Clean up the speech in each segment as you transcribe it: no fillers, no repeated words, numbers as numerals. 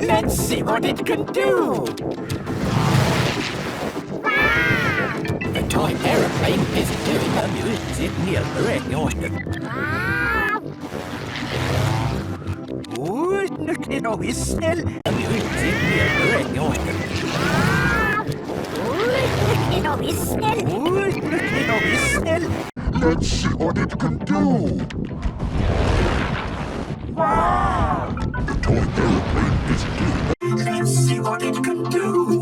Let's see what it can do. The toy aeroplane is doing the music near the radio. Lyckligt och vissel. Music near the radio. Lyckligt och vissel. Lyckligt och vissel. Let's see what it can do. Wow! The toy aeroplane is doing. Let's see what it can do.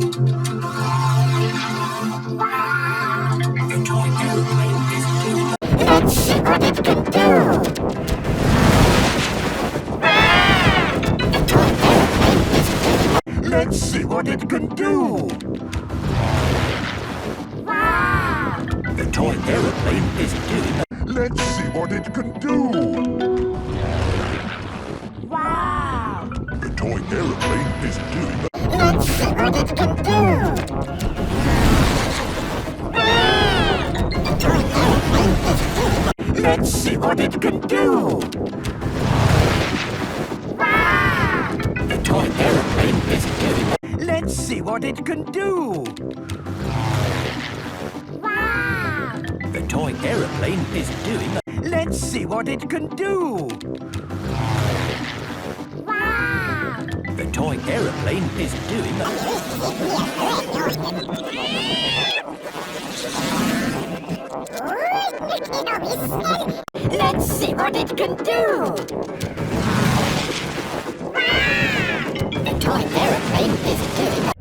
Wow! The toy aeroplane is doing. Let's see what it can do. Let's see what it can do. Wow! The toy aeroplane is doing. Let's see what it can do. Wow! The toy aeroplane is doing. Let's see what it can do. Let's see what it can do. The toy aeroplane is doing. Let's see what it can do. The toy aeroplane is doing. Let's see what it can do. The toy aeroplane is doing. Let's see what it can do. The toy aeroplane is doing.